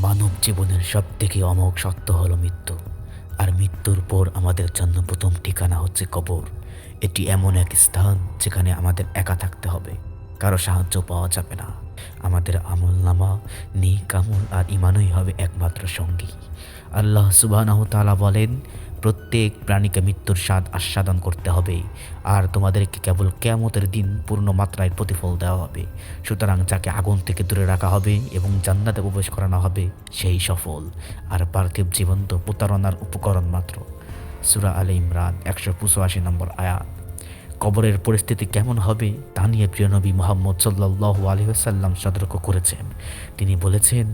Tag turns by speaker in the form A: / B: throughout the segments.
A: মানব জীবনের সবথেকে অমোঘ সত্য হলো মৃত্যু। আর মৃত্যুর পর আমাদের জন্য প্রথম ঠিকানা হচ্ছে কবর। এটি এমন এক স্থান যেখানে আমাদের একা থাকতে হবে, কারো সাহায্য পাওয়া যাবে না। আমাদের আমলনামা, নেক আমল আর ঈমানই হবে একমাত্র সঙ্গী। আল্লাহ সুবহানাহু তাআলা বলেন, প্রত্যেক প্রাণীকে মৃত্যুর স্বাদ আস্বাদন করতে হবে, আর তোমাদেরকে কেবল কিয়ামতের দিন পূর্ণ মাত্রায় প্রতিফল দেওয়া হবে। সুতরাং যাকে আগুন থেকে দূরে রাখা হবে এবং জান্নাতে প্রবেশ করানো হবে সেই সফল। আর পার্থিব জীবন তো প্রতারণার উপকরণ মাত্র। সূরা আলে ইমরান 185 নম্বর আয়াত। কবরের পরিস্থিতি কেমন হবে তা নিয়ে প্রিয় নবী মুহাম্মদ সাল্লাল্লাহু আলাইহি ওয়াসাল্লাম সতর্ক করেছেন। তিনি বলেছেন,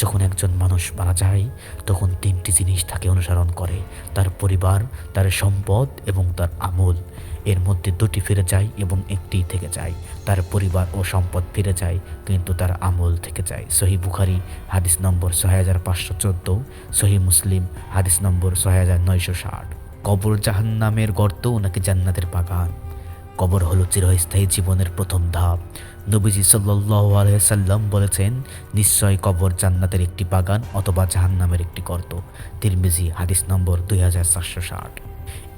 A: যখন একজন মানুষ মারা যায় তখন তিনটি জিনিস তাকে অনুসরণ করে: তার পরিবার, তার সম্পদ এবং তার আমল। এর মধ্যে দুটি ফিরে যায় এবং একটি থেকে যায়। তার পরিবার ও সম্পদ ফিরে যায়, কিন্তু তার আমল থেকে যায়। সহিহ বুখারী হাদিস নম্বর 6514, সহিহ মুসলিম হাদিস নম্বর 6960। কবর জাহান্নামের গর্ত নাকি জান্নাতের বাগান? কবর হলো চিরস্থায়ী জীবনের প্রথম ধাপ। নবীজি সাল্লাল্লাহু আলাইহি সাল্লাম বলেছেন, নিশ্চয় কবর জান্নাতের একটি বাগান অথবা জাহান্নামের একটি গর্ত। তিরমিজি হাদিস নম্বর 2460।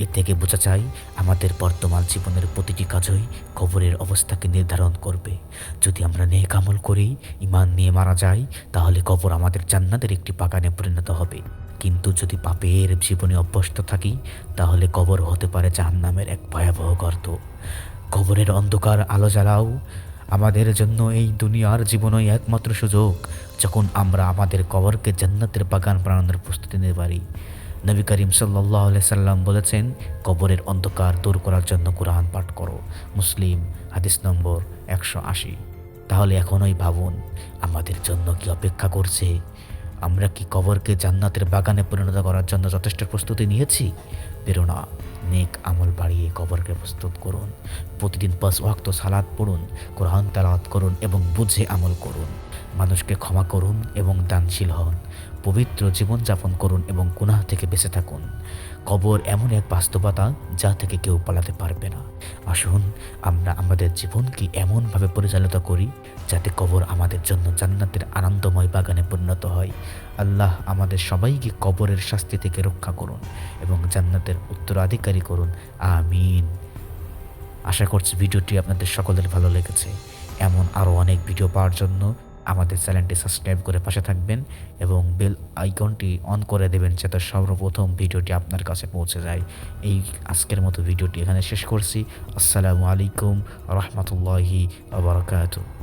A: এ থেকে বোঝা যায়, আমাদের বর্তমান জীবনের প্রতিটি কাজই কবরের অবস্থাকে নির্ধারণ করবে। যদি আমরা নেক আমল করি, ঈমান নিয়ে মারা যাই, তাহলে কবর আমাদের জান্নাতের একটি বাগানে পরিণত হবে। কিন্তু যদি পাপের জীবনে অভ্যস্ত থাকি, তাহলে কবর হতে পারে জাহান্নামের এক ভয়াবহ গর্ত। কবরের অন্ধকার আলো জ্বালাও। আমাদের জন্য এই দুনিয়ার জীবনই একমাত্র সুযোগ যখন আমরা আমাদের কবরকে জান্নাতের বাগান বানানোর প্রস্তুতি নিতে পারি। নবী করিম সাল্লাল্লাহু আলাইহি সাল্লাম বলেছেন, কবরের অন্ধকার দূর করার জন্য কোরআন পাঠ করো। মুসলিম হাদিস নম্বর 180। তাহলে এখনই ভাবুন, আমাদের জন্য কি অপেক্ষা করছে? আমরা কি কবরকে জান্নাতের বাগানে পরিণত করার জন্য যথেষ্ট প্রস্তুতি নিয়েছি? প্রেরণা, নেক আমল বাড়িয়ে কবরকে প্রস্তুত করুন। প্রতিদিন 5 ওয়াক্ত সালাত পড়ুন, কোরআন তেলাওয়াত করুন এবং বুঝে আমল করুন। মানুষকে ক্ষমা করুন এবং দানশীল হন। পবিত্র জীবনযাপন করুন এবং গুনাহ থেকে বেঁচে থাকুন। কবর এমন এক বাস্তবতা যা থেকে কেউ পালাতে পারবে না। আসুন আমরা আমাদের জীবনকে এমনভাবে পরিচালিত করি যাতে কবর আমাদের জন্য জান্নাতের আনন্দময় বাগানে পরিণত হয়। আল্লাহ আমাদের সবাইকে কবরের শাস্তি থেকে রক্ষা করুন এবং জান্নাতের উত্তরাধিকারী করুন। আমিন। আশা করছি ভিডিওটি আপনাদের সকলের ভালো লেগেছে। এমন আরও অনেক ভিডিও পাওয়ার জন্য আমাদের চ্যানেলটি সাবস্ক্রাইব করে পাশে থাকবেন এবং বেল আইকনটি অন করে দেবেন, যাতে সর্বপ্রথম ভিডিওটি আপনার কাছে পৌঁছে যায়। এই আজকের মতো ভিডিওটি এখানে শেষ করছি। আসসালামু আলাইকুম রহমতুল্লাহি ওয়া বারাকাতুহু।